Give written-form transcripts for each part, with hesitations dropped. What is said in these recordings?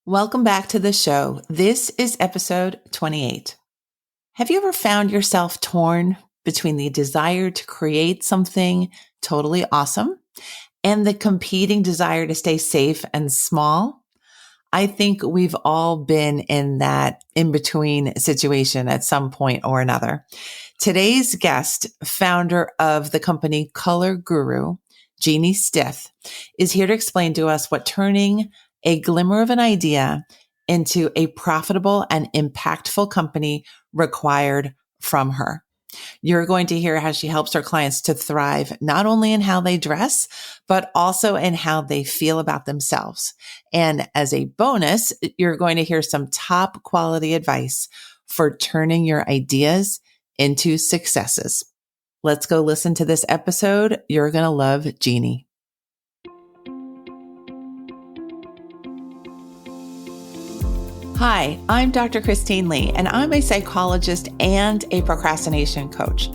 Welcome back to the show. This is episode 28. Have you ever found yourself torn between the desire to create something totally awesome and the competing desire to stay safe and small? I think we've all been in that in-between situation at some point or another. Today's guest, founder of the company Color Guru, Jeannie Stith, is here to explain to us what turning a glimmer of an idea into a profitable and impactful company required from her. You're going to hear how she helps her clients to thrive, not only in how they dress, but also in how they feel about themselves. And as a bonus, you're going to hear some top quality advice for turning your ideas into successes. Let's go listen to this episode. You're going to love Jeannie. Hi, I'm Dr. Christine Lee, and I'm a psychologist and a procrastination coach.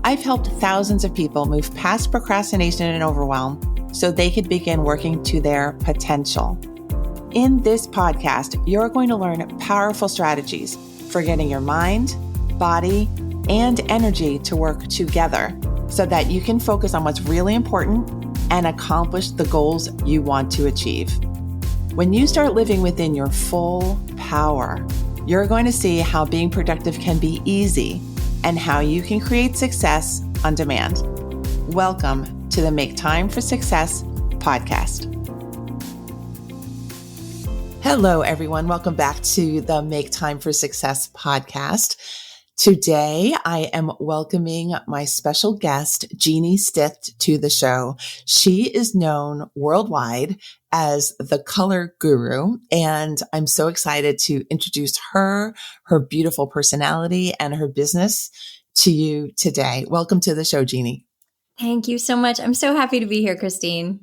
I've helped thousands of people move past procrastination and overwhelm so they could begin working to their potential. In this podcast, you're going to learn powerful strategies for getting your mind, body, and energy to work together so that you can focus on what's really important and accomplish the goals you want to achieve. When you start living within your full power, you're going to see how being productive can be easy and how you can create success on demand. Welcome to the Make Time for Success podcast. Hello, everyone. Welcome back to the Make Time for Success podcast. Today, I am welcoming my special guest, Jeannie Stith, to the show. She is known worldwide as the Color Guru, and I'm so excited to introduce her beautiful personality, and her business to you today. Welcome to the show, Jeannie. Thank you so much. I'm so happy to be here, Christine.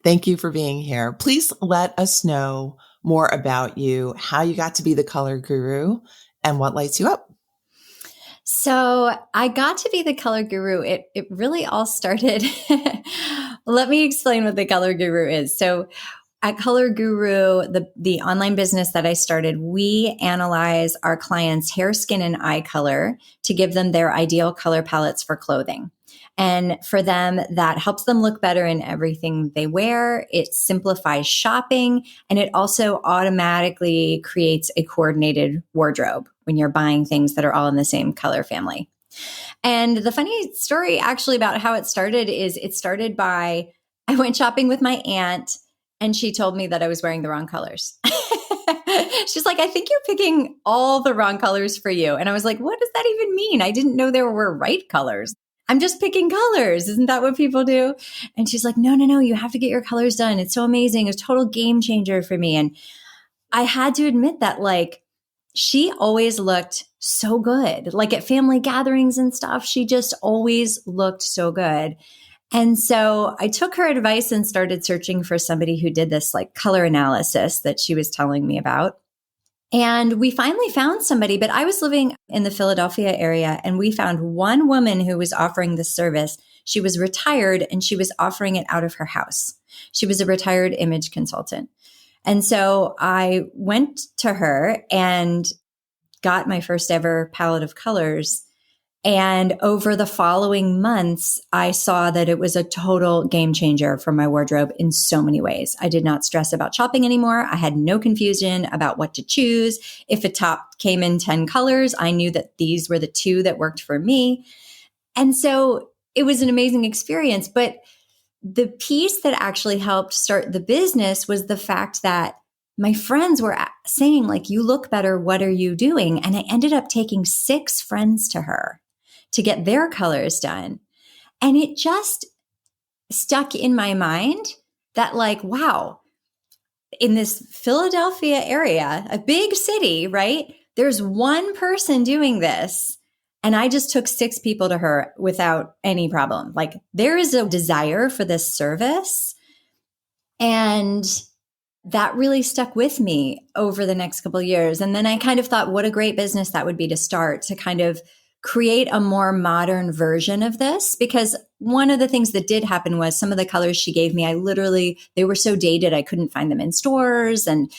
Thank you for being here. Please let us know more about you, how you got to be the Color Guru, and what lights you up. So I got to be the Color Guru. It really all started. Let me explain what the Color Guru is. So at Color Guru, the online business that I started, we analyze our clients' hair, skin, and eye color to give them their ideal color palettes for clothing. And for them, that helps them look better in everything they wear. It simplifies shopping, and it also automatically creates a coordinated wardrobe when you're buying things that are all in the same color family. And the funny story actually about how it started is it started by, I went shopping with my aunt and she told me that I was wearing the wrong colors. She's like, I think you're picking all the wrong colors for you. And I was like, what does that even mean? I didn't know there were right colors. I'm just picking colors. Isn't that what people do? And she's like, no, you have to get your colors done. It's so amazing. It's a total game changer for me. And I had to admit that, like, she always looked so good. Like at family gatherings and stuff, she just always looked so good. And so I took her advice and started searching for somebody who did this like color analysis that she was telling me about. And we finally found somebody, but I was living in the Philadelphia area and we found one woman who was offering this service. She was retired and she was offering it out of her house. She was a retired image consultant. And so I went to her and got my first ever palette of colors. And over the following months, I saw that it was a total game changer for my wardrobe in so many ways. I did not stress about shopping anymore. I had no confusion about what to choose. If a top came in 10 colors, I knew that these were the two that worked for me. And so it was an amazing experience. But the piece that actually helped start the business was the fact that my friends were saying, like, you look better. What are you doing? And I ended up taking 6 friends to her to get their colors done. And it just stuck in my mind that, like, wow, in this Philadelphia area, a big city, right? There's one person doing this. And I just took 6 people to her without any problem. Like, there is a desire for this service. And that really stuck with me over the next couple of years. And then I kind of thought, what a great business that would be to start, to kind of create a more modern version of this. Because one of the things that did happen was some of the colors she gave me, they were so dated, I couldn't find them in stores. And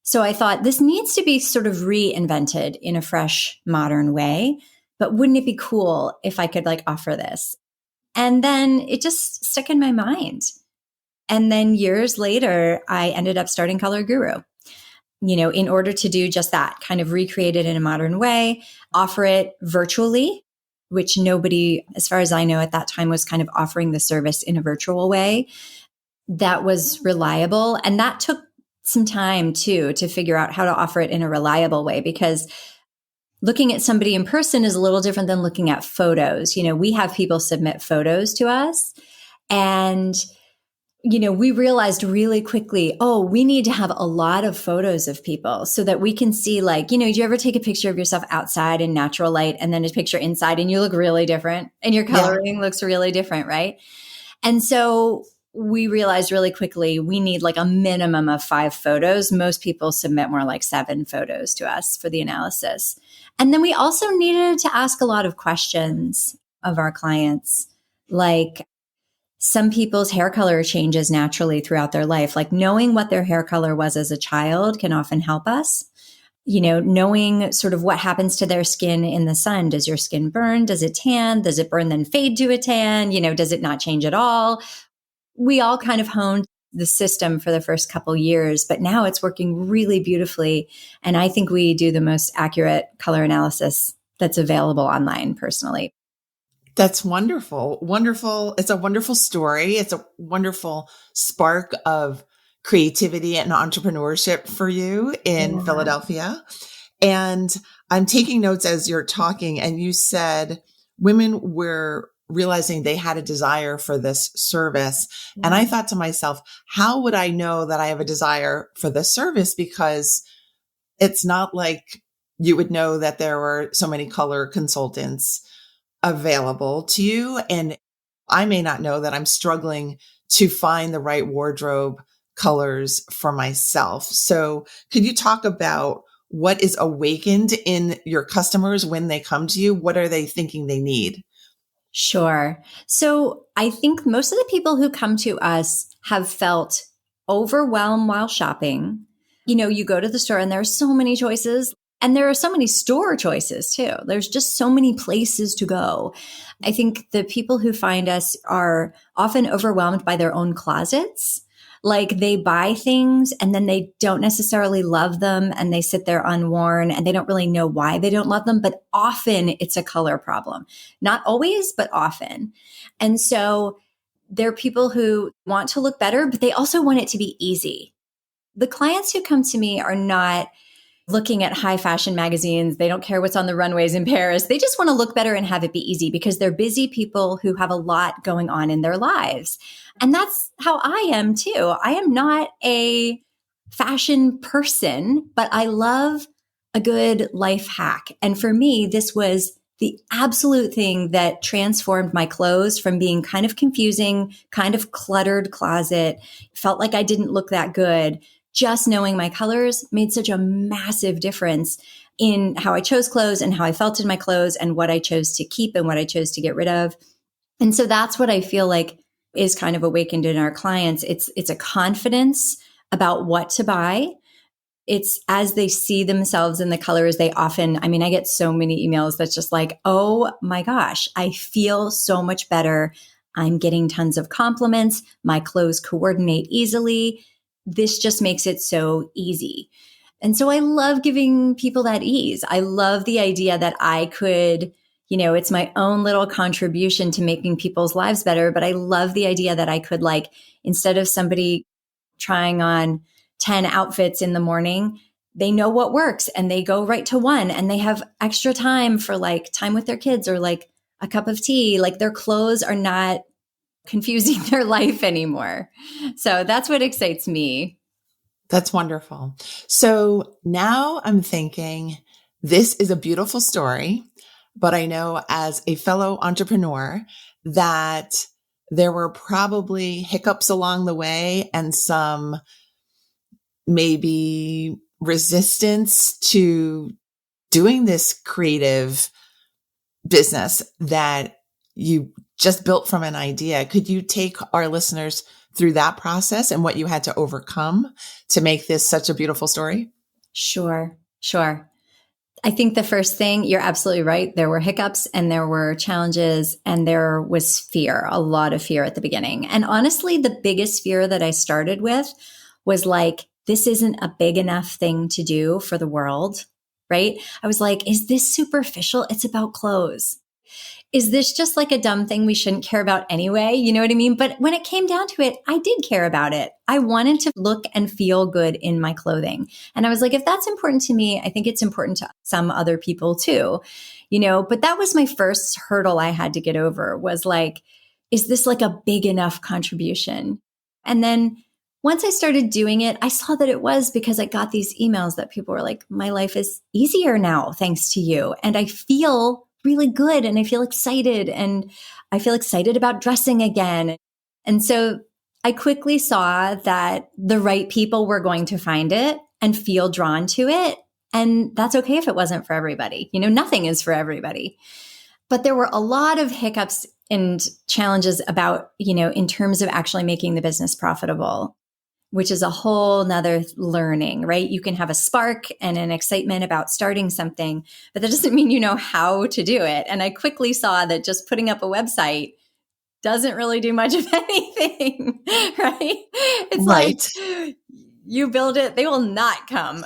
So I thought this needs to be sort of reinvented in a fresh, modern way. But wouldn't it be cool if I could like offer this? And then it just stuck in my mind. And then years later, I ended up starting Color Guru, in order to do just that, kind of recreate it in a modern way, offer it virtually, which nobody, as far as I know at that time, was kind of offering the service in a virtual way that was reliable. And that took some time too, to figure out how to offer it in a reliable way, because looking at somebody in person is a little different than looking at photos. We have people submit photos to us, and we realized really quickly, oh, we need to have a lot of photos of people so that we can see, like, do you ever take a picture of yourself outside in natural light and then a picture inside and you look really different and your coloring looks really different, right? And so we realized really quickly we need like a minimum of 5 photos. Most people submit more like 7 photos to us for the analysis. And then we also needed to ask a lot of questions of our clients, like, some people's hair color changes naturally throughout their life. Like knowing what their hair color was as a child can often help us. Knowing sort of what happens to their skin in the sun. Does your skin burn? Does it tan? Does it burn then fade to a tan? Does it not change at all? We all kind of honed the system for the first couple years, but now it's working really beautifully. And I think we do the most accurate color analysis that's available online personally. That's wonderful. Wonderful. It's a wonderful story. It's a wonderful spark of creativity and entrepreneurship for you in Philadelphia. And I'm taking notes as you're talking, and you said women were realizing they had a desire for this service. And I thought to myself, how would I know that I have a desire for this service? Because it's not like you would know that there were so many color consultants available to you. And I may not know that I'm struggling to find the right wardrobe colors for myself. So could you talk about what is awakened in your customers when they come to you? What are they thinking they need? Sure. So I think most of the people who come to us have felt overwhelmed while shopping. You go to the store and there are so many choices. And there are so many store choices too. There's just so many places to go. I think the people who find us are often overwhelmed by their own closets. Like they buy things and then they don't necessarily love them and they sit there unworn and they don't really know why they don't love them. But often it's a color problem. Not always, but often. And so there are people who want to look better, but they also want it to be easy. The clients who come to me are not looking at high fashion magazines. They don't care what's on the runways in Paris. They just want to look better and have it be easy because they're busy people who have a lot going on in their lives. And that's how I am too. I am not a fashion person, but I love a good life hack. And for me, this was the absolute thing that transformed my clothes from being kind of confusing, kind of cluttered closet, felt like I didn't look that good. Just knowing my colors made such a massive difference in how I chose clothes and how I felt in my clothes and what I chose to keep and what I chose to get rid of. And so that's what I feel like is kind of awakened in our clients. It's a confidence about what to buy. It's as they see themselves in the colors, they often, I get so many emails that's just like, oh my gosh, I feel so much better. I'm getting tons of compliments. My clothes coordinate easily. This just makes it so easy. And so I love giving people that ease. I love the idea that I could, it's my own little contribution to making people's lives better. But I love the idea that I could, like, instead of somebody trying on 10 outfits in the morning, they know what works and they go right to one and they have extra time for like time with their kids or like a cup of tea. Like their clothes are not confusing their life anymore. So that's what excites me. That's wonderful. So now I'm thinking this is a beautiful story, but I know as a fellow entrepreneur that there were probably hiccups along the way and some maybe resistance to doing this creative business that you just built from an idea. Could you take our listeners through that process and what you had to overcome to make this such a beautiful story? Sure. I think the first thing, you're absolutely right. There were hiccups and there were challenges and there was fear, a lot of fear at the beginning. And honestly, the biggest fear that I started with was like, this isn't a big enough thing to do for the world, right? I was like, is this superficial? It's about clothes. Is this just like a dumb thing we shouldn't care about anyway? You know what I mean? But when it came down to it, I did care about it. I wanted to look and feel good in my clothing. And I was like, if that's important to me, I think it's important to some other people too, but that was my first hurdle I had to get over, was like, is this like a big enough contribution? And then once I started doing it, I saw that it was, because I got these emails that people were like, my life is easier now, thanks to you. And I feel really good. And I feel excited, and I feel excited about dressing again. And so I quickly saw that the right people were going to find it and feel drawn to it. And that's okay if it wasn't for everybody. Nothing is for everybody. But there were a lot of hiccups and challenges about, in terms of actually making the business profitable, which is a whole nother learning, right? You can have a spark and an excitement about starting something, but that doesn't mean you know how to do it. And I quickly saw that just putting up a website doesn't really do much of anything, right? It's Right. like, you build it, they will not come.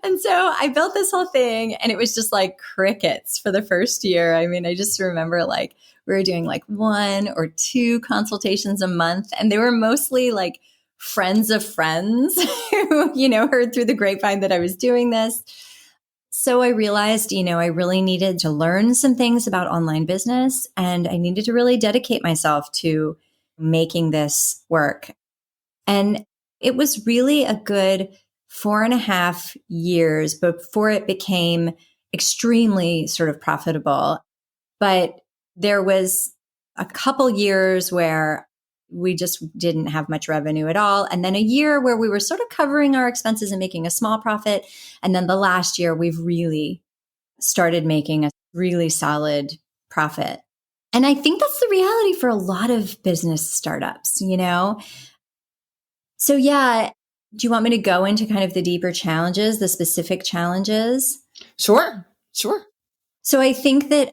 And so I built this whole thing, and it was just like crickets for the first year. I mean, I just remember like we were doing like 1 or 2 consultations a month, and they were mostly like friends of friends who, heard through the grapevine that I was doing this. So I realized, I really needed to learn some things about online business, and I needed to really dedicate myself to making this work. And it was really a good 4.5 years before it became extremely sort of profitable. But there was a couple years where we just didn't have much revenue at all. And then a year where we were sort of covering our expenses and making a small profit. And then the last year, we've really started making a really solid profit. And I think that's the reality for a lot of business startups, So yeah, do you want me to go into kind of the deeper challenges, the specific challenges? Sure. So I think that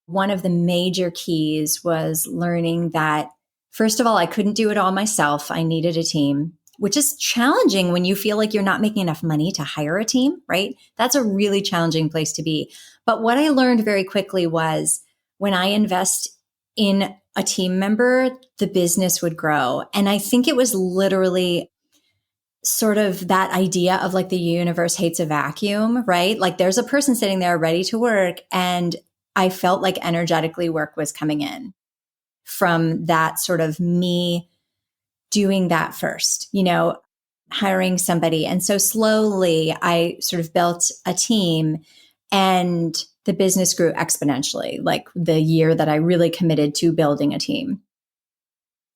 one of the major keys was learning that, first of all, I couldn't do it all myself. I needed a team, which is challenging when you feel like you're not making enough money to hire a team, right? That's a really challenging place to be. But what I learned very quickly was, when I invest in a team member, the business would grow. And I think it was literally sort of that idea of like the universe hates a vacuum, right? Like there's a person sitting there ready to work, and I felt like energetically work was coming in from that sort of me doing that first, hiring somebody. And so slowly I sort of built a team, and the business grew exponentially, like the year that I really committed to building a team.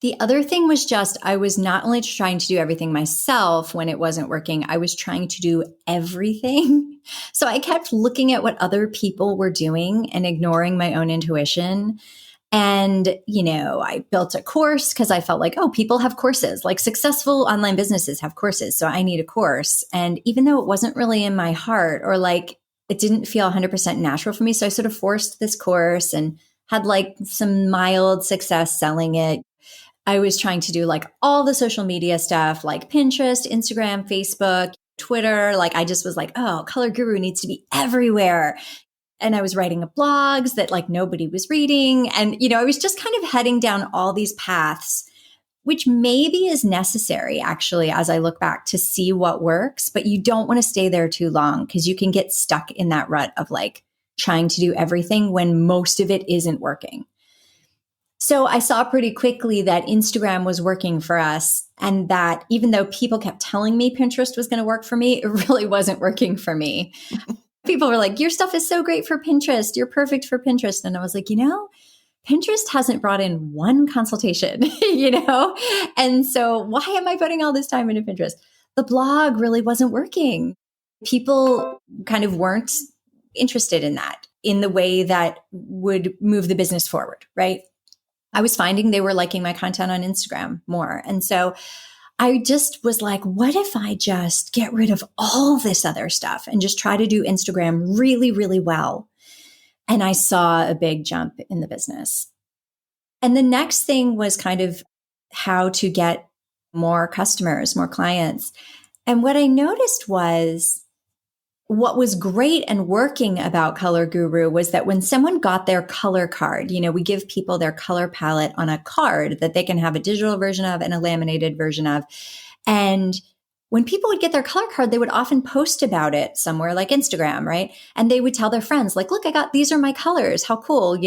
The other thing was just, I was not only trying to do everything myself when it wasn't working, I was trying to do everything. So I kept looking at what other people were doing and ignoring my own intuition. And, I built a course because I felt like, oh, people have courses, like successful online businesses have courses. So I need a course. And even though it wasn't really in my heart, or like it didn't feel 100% natural for me, so I sort of forced this course and had like some mild success selling it. I was trying to do like all the social media stuff, like Pinterest, Instagram, Facebook, Twitter. Like I just was like, oh, Color Guru needs to be everywhere. And I was writing blogs that like nobody was reading. And, I was just kind of heading down all these paths, which maybe is necessary actually, as I look back, to see what works, but you don't want to stay there too long, because you can get stuck in that rut of like trying to do everything when most of it isn't working. So I saw pretty quickly that Instagram was working for us, and that even though people kept telling me Pinterest was going to work for me, it really wasn't working for me. People were like, your stuff is so great for Pinterest. You're perfect for Pinterest. And I was like, Pinterest hasn't brought in one consultation, And so why am I putting all this time into Pinterest? The blog really wasn't working. People kind of weren't interested in that in the way that would move the business forward, right? I was finding they were liking my content on Instagram more. And so I just was like, what if I just get rid of all this other stuff and just try to do Instagram really, really well? And I saw a big jump in the business. And the next thing was kind of how to get more customers, more clients. And what I noticed was what was great and working about Color Guru was that when someone got their color card, we give people their color palette on a card that they can have a digital version of and a laminated version of. And when people would get their color card, they would often post about it somewhere like Instagram, right? And they would tell their friends, like, look, these are my colors. How cool,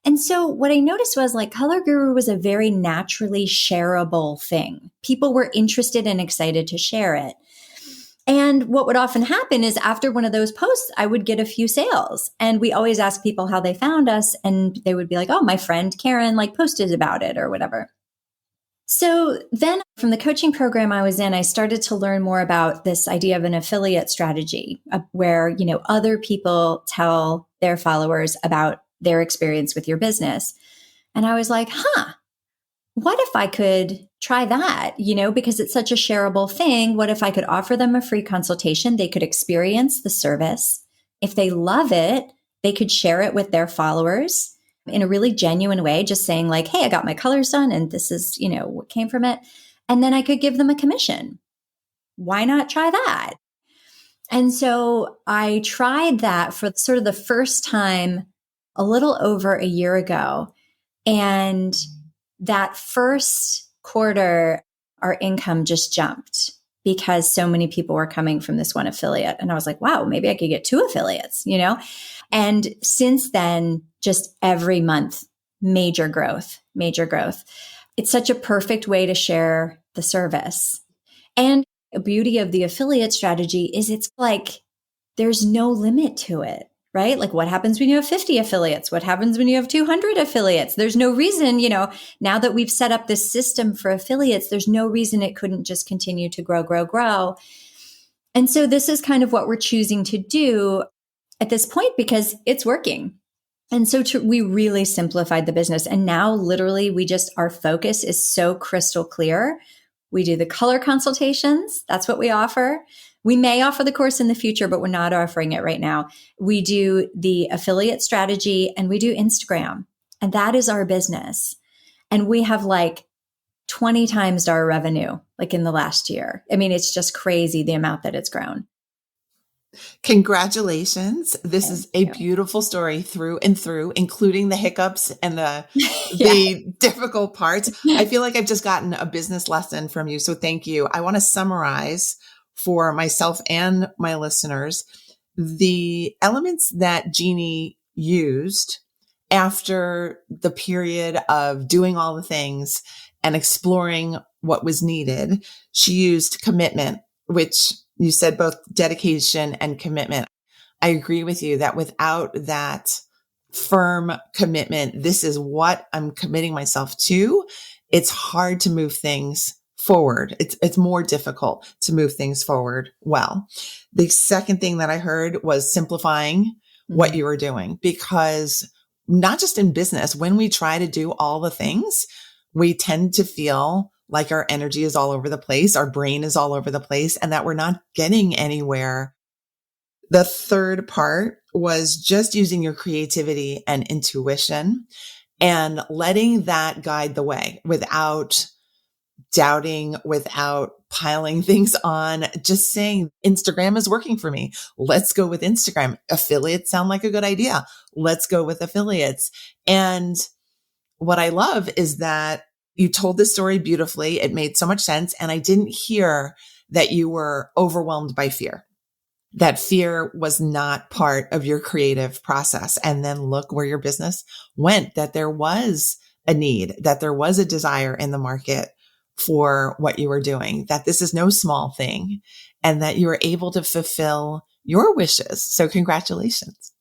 And so what I noticed was like Color Guru was a very naturally shareable thing. People were interested and excited to share it. And what would often happen is after one of those posts, I would get a few sales. And we always ask people how they found us. And they would be like, oh, my friend Karen posted about it or whatever. So then from the coaching program I was in, I started to learn more about this idea of an affiliate strategy where, other people tell their followers about their experience with your business. And I was like, what if I could try that, because it's such a shareable thing. What if I could offer them a free consultation? They could experience the service. If they love it, they could share it with their followers in a really genuine way, just saying like, hey, I got my colors done and this is, what came from it. And then I could give them a commission. Why not try that? And so I tried that for sort of the first time a little over a year ago. And that first quarter, our income just jumped because so many people were coming from this one affiliate. And I was like, wow, maybe I could get 2 affiliates, And since then, just every month, major growth, major growth. It's such a perfect way to share the service. And the beauty of the affiliate strategy is it's like there's no limit to it. Right? Like what happens when you have 50 affiliates? What happens when you have 200 affiliates? There's no reason, now that we've set up this system for affiliates, there's no reason it couldn't just continue to grow, grow, grow. And so this is kind of what we're choosing to do at this point because it's working. And so we really simplified the business. And now literally our focus is so crystal clear. We do the color consultations. That's what we offer. We may offer the course in the future, but we're not offering it right now. We do the affiliate strategy and we do Instagram. And that is our business. And we have 20 times our revenue, in the last year. I mean, it's just crazy the amount that it's grown. Congratulations. This is a beautiful story through and through, including the hiccups and the difficult parts. I feel like I've just gotten a business lesson from you. So thank you. I want to summarize for myself and my listeners the elements that Jeannie used after the period of doing all the things and exploring what was needed. She used commitment, which you said both dedication and commitment. I agree with you that without that firm commitment, this is what I'm committing myself to, it's hard to move things forward. It's more difficult to move things forward well. The second thing that I heard was simplifying what you were doing, because not just in business, when we try to do all the things, we tend to feel like our energy is all over the place, our brain is all over the place, and that we're not getting anywhere. The third part was just using your creativity and intuition and letting that guide the way without doubting, without piling things on, just saying Instagram is working for me. Let's go with Instagram. Affiliates sound like a good idea. Let's go with affiliates. And what I love is that you told this story beautifully. It made so much sense. And I didn't hear that you were overwhelmed by fear. That fear was not part of your creative process. And then look where your business went, that there was a need, that there was a desire in the market for what you were doing, that this is no small thing, and that you were able to fulfill your wishes. So congratulations.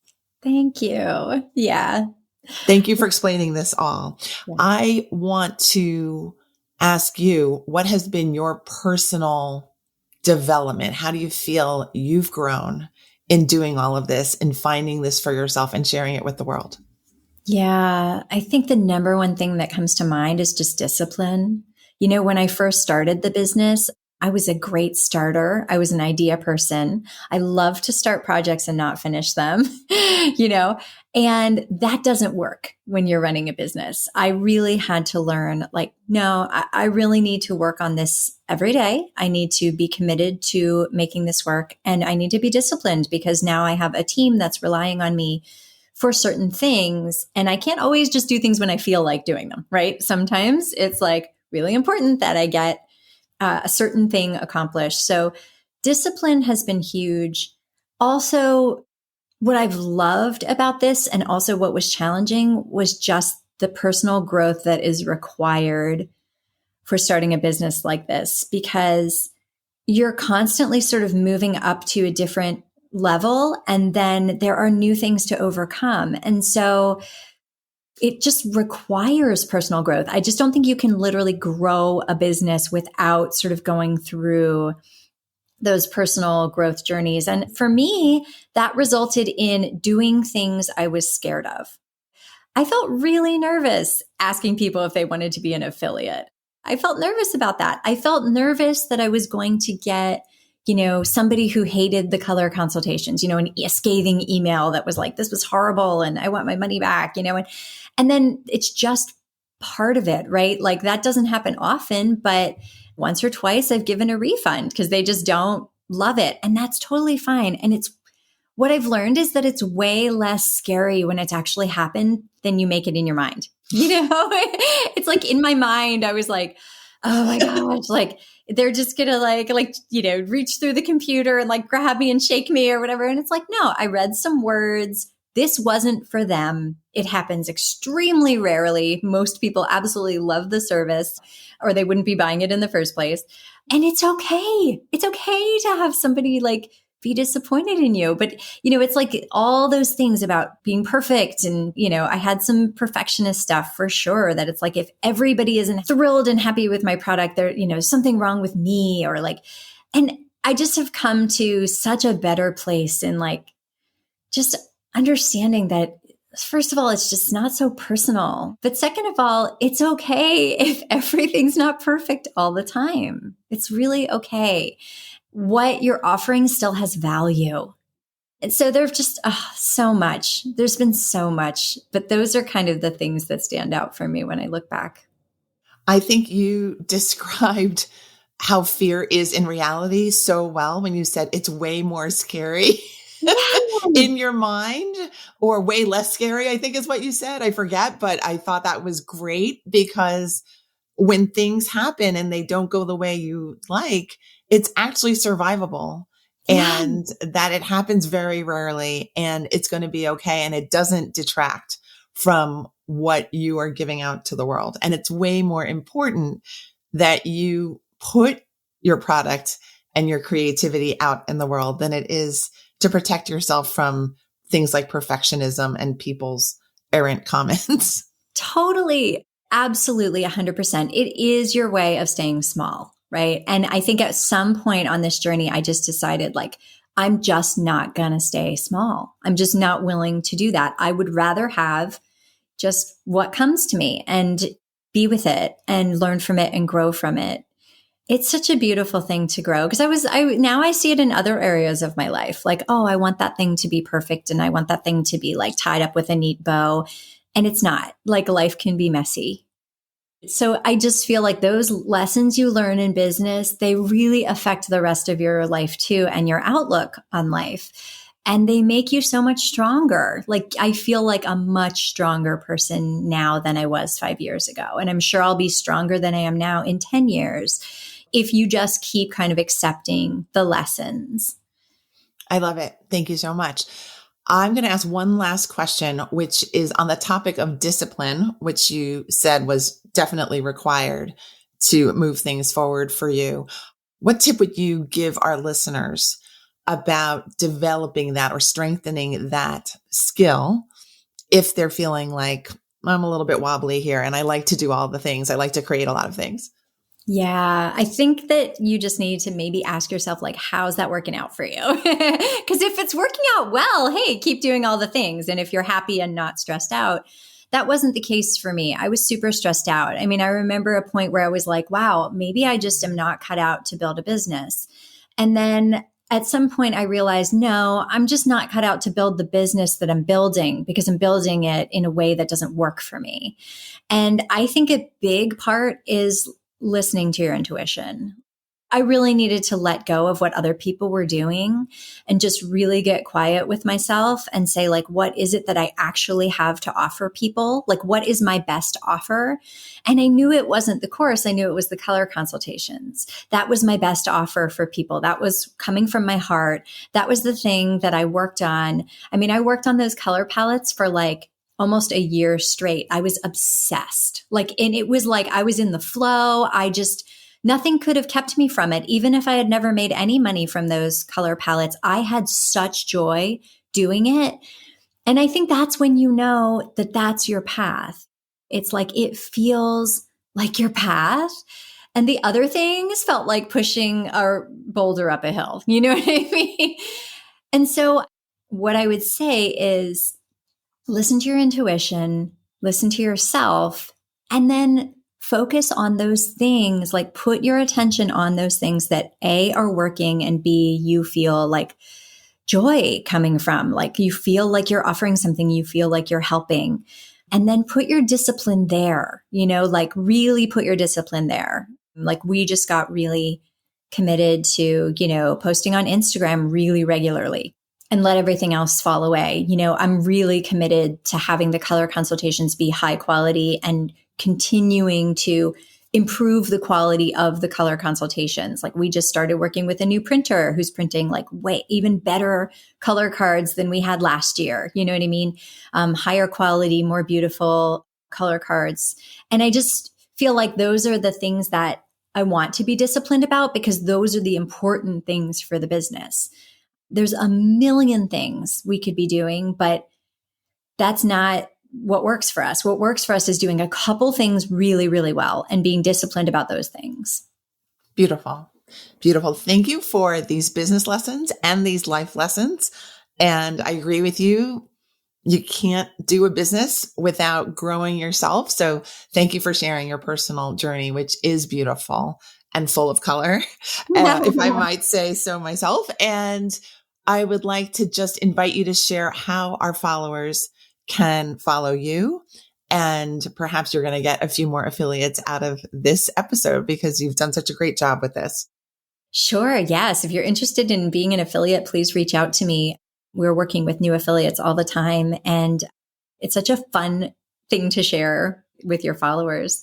Thank you. Yeah. Thank you for explaining this all. Yeah. I want to ask you, what has been your personal development? How do you feel you've grown in doing all of this and finding this for yourself and sharing it with the world? Yeah, I think the number one thing that comes to mind is just discipline. When I first started the business, I was a great starter. I was an idea person. I love to start projects and not finish them, you know, and that doesn't work when you're running a business. I really had to learn, like, no, I really need to work on this every day. I need to be committed to making this work, and I need to be disciplined because now I have a team that's relying on me for certain things. And I can't always just do things when I feel like doing them, right? Sometimes it's like really important that I get a certain thing accomplished. So discipline has been huge. Also, what I've loved about this and also what was challenging was just the personal growth that is required for starting a business like this, because you're constantly sort of moving up to a different level, and then there are new things to overcome. And so it just requires personal growth. I just don't think you can literally grow a business without sort of going through those personal growth journeys. And for me, that resulted in doing things I was scared of. I felt really nervous asking people if they wanted to be an affiliate. I felt nervous about that. I felt nervous that I was going to get, somebody who hated the color consultations, a scathing email that was like, this was horrible and I want my money back, and then it's just part of it, right? Like that doesn't happen often, but once or twice I've given a refund because they just don't love it. And that's totally fine. And what I've learned is that it's way less scary when it's actually happened than you make it in your mind. It's like in my mind, I was like, oh my gosh, like they're just gonna reach through the computer and like grab me and shake me or whatever. And it's like, no, I read some words. This wasn't for them. It happens extremely rarely. Most people absolutely love the service or they wouldn't be buying it in the first place. And it's okay. It's okay to have somebody like be disappointed in you. But, it's like all those things about being perfect. And, I had some perfectionist stuff for sure that it's like, if everybody isn't thrilled and happy with my product, there's something wrong with me and I just have come to such a better place in like, just understanding that, first of all, it's just not so personal. But second of all, it's okay if everything's not perfect all the time. It's really okay. What you're offering still has value. And so there's just so much. There's been so much, but those are kind of the things that stand out for me when I look back. I think you described how fear is in reality so well when you said it's way more scary in your mind, or way less scary, I think is what you said. I forget, but I thought that was great because when things happen and they don't go the way you like, it's actually survivable. Yeah. And that it happens very rarely and it's going to be okay. And it doesn't detract from what you are giving out to the world. And it's way more important that you put your product and your creativity out in the world than it is to protect yourself from things like perfectionism and people's errant comments. Totally. Absolutely. 100%. It is your way of staying small. Right. And I think at some point on this journey, I just decided like, I'm just not going to stay small. I'm just not willing to do that. I would rather have just what comes to me and be with it and learn from it and grow from it. It's such a beautiful thing to grow because now I see it in other areas of my life. Like, oh, I want that thing to be perfect and I want that thing to be like tied up with a neat bow. And it's not. Like life can be messy. So I just feel like those lessons you learn in business, they really affect the rest of your life too and your outlook on life. And they make you so much stronger. Like I feel like a much stronger person now than I was 5 years ago. And I'm sure I'll be stronger than I am now in 10 years if you just keep kind of accepting the lessons. I love it. Thank you so much. I'm going to ask one last question, which is on the topic of discipline, which you said was definitely required to move things forward for you. What tip would you give our listeners about developing that or strengthening that skill if they're feeling like I'm a little bit wobbly here and I like to do all the things. I like to create a lot of things. Yeah, I think that you just need to maybe ask yourself, like, how's that working out for you? Because if it's working out well, hey, keep doing all the things. And if you're happy and not stressed out, that wasn't the case for me. I was super stressed out. I mean, I remember a point where I was like, wow, maybe I just am not cut out to build a business. And then at some point I realized, no, I'm just not cut out to build the business that I'm building because I'm building it in a way that doesn't work for me. And I think a big part is listening to your intuition. I really needed to let go of what other people were doing and just really get quiet with myself and say, like, what is it that I actually have to offer people? Like, what is my best offer? And I knew it wasn't the course. I knew it was the color consultations. That was my best offer for people. That was coming from my heart. That was the thing that I worked on. I mean, I worked on those color palettes for like almost a year straight. I was obsessed. And it was like I was in the flow. Nothing could have kept me from it. Even if I had never made any money from those color palettes, I had such joy doing it. And I think that's when you know that that's your path. It's like it feels like your path. And the other things felt like pushing a boulder up a hill. You know what I mean? And so what I would say is listen to your intuition, listen to yourself, and then focus on those things, like put your attention on those things that A, are working, and B, you feel like joy coming from, like you feel like you're offering something, you feel like you're helping. And then put your discipline there, like really put your discipline there. Like we just got really committed to, posting on Instagram really regularly and let everything else fall away. I'm really committed to having the color consultations be high quality and continuing to improve the quality of the color consultations. Like we just started working with a new printer who's printing like way even better color cards than we had last year. You know what I mean? Higher quality, more beautiful color cards. And I just feel like those are the things that I want to be disciplined about because those are the important things for the business. There's a million things we could be doing, but that's not what works for us. What works for us is doing a couple things really, really well and being disciplined about those things. Beautiful. Beautiful. Thank you for these business lessons and these life lessons. And I agree with you. You can't do a business without growing yourself. So thank you for sharing your personal journey, which is beautiful and full of color, if I might say so myself. And I would like to just invite you to share how our followers can follow you. And perhaps you're going to get a few more affiliates out of this episode because you've done such a great job with this. Sure. Yes. If you're interested in being an affiliate, please reach out to me. We're working with new affiliates all the time. And it's such a fun thing to share with your followers.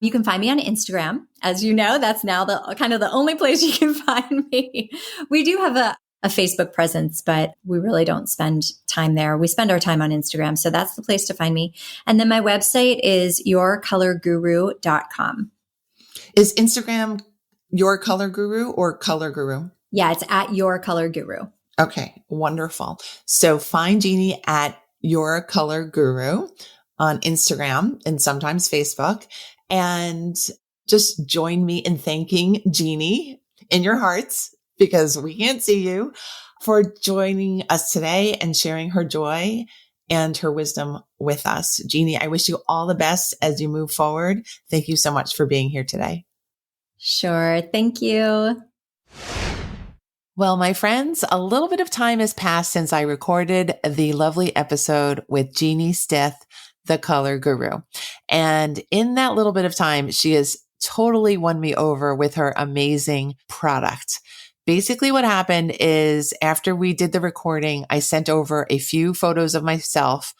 You can find me on Instagram. As you know, that's now the kind of the only place you can find me. We do have a Facebook presence, but we really don't spend time there. We spend our time on Instagram. So that's the place to find me. And then my website is yourcolorguru.com. Is Instagram Your Color Guru or Color Guru? Yeah, it's at Your Color Guru. Okay, wonderful. So find Jeannie at Your Color Guru on Instagram and sometimes Facebook. And just join me in thanking Jeannie in your hearts, because we can't see you, for joining us today and sharing her joy and her wisdom with us. Jeannie, I wish you all the best as you move forward. Thank you so much for being here today. Sure. Thank you. Well, my friends, a little bit of time has passed since I recorded the lovely episode with Jeannie Stith, the Color Guru. And in that little bit of time, she has totally won me over with her amazing product. Basically, what happened is after we did the recording, I sent over a few photos of myself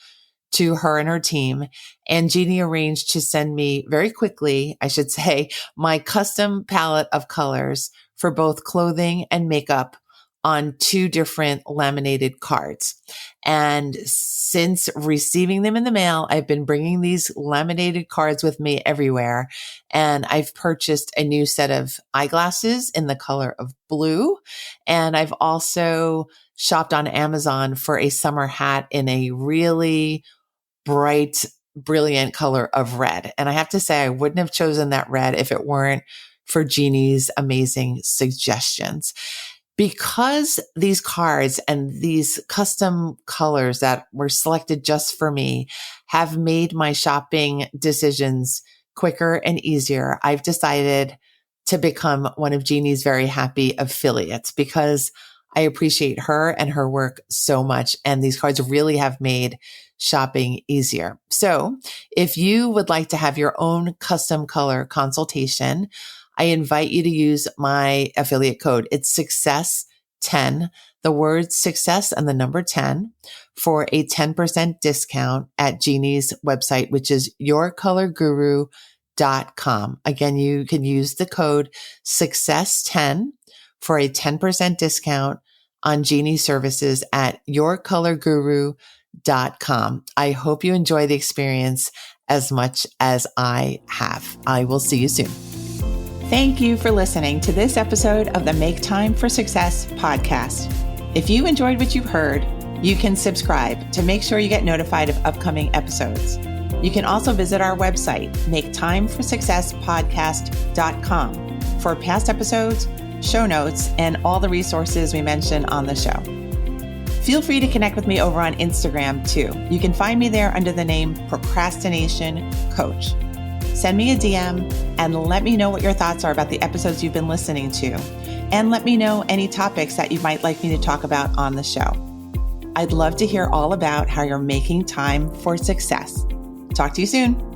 to her and her team, and Jeannie arranged to send me very quickly, I should say, my custom palette of colors for both clothing and makeup on 2 different laminated cards. And since receiving them in the mail, I've been bringing these laminated cards with me everywhere. And I've purchased a new set of eyeglasses in the color of blue. And I've also shopped on Amazon for a summer hat in a really bright, brilliant color of red. And I have to say, I wouldn't have chosen that red if it weren't for Jeannie's amazing suggestions. Because these cards and these custom colors that were selected just for me have made my shopping decisions quicker and easier, I've decided to become one of Jeannie's very happy affiliates because I appreciate her and her work so much. And these cards really have made shopping easier. So if you would like to have your own custom color consultation, I invite you to use my affiliate code. It's success10, the word success and the number 10 for a 10% discount at Jeannie's website, which is yourcolorguru.com. Again, you can use the code success10 for a 10% discount on Jeannie's services at yourcolorguru.com. I hope you enjoy the experience as much as I have. I will see you soon. Thank you for listening to this episode of the Make Time for Success podcast. If you enjoyed what you've heard, you can subscribe to make sure you get notified of upcoming episodes. You can also visit our website, maketimeforsuccesspodcast.com, for past episodes, show notes, and all the resources we mention on the show. Feel free to connect with me over on Instagram too. You can find me there under the name Procrastination Coach. Send me a DM and let me know what your thoughts are about the episodes you've been listening to. And let me know any topics that you might like me to talk about on the show. I'd love to hear all about how you're making time for success. Talk to you soon.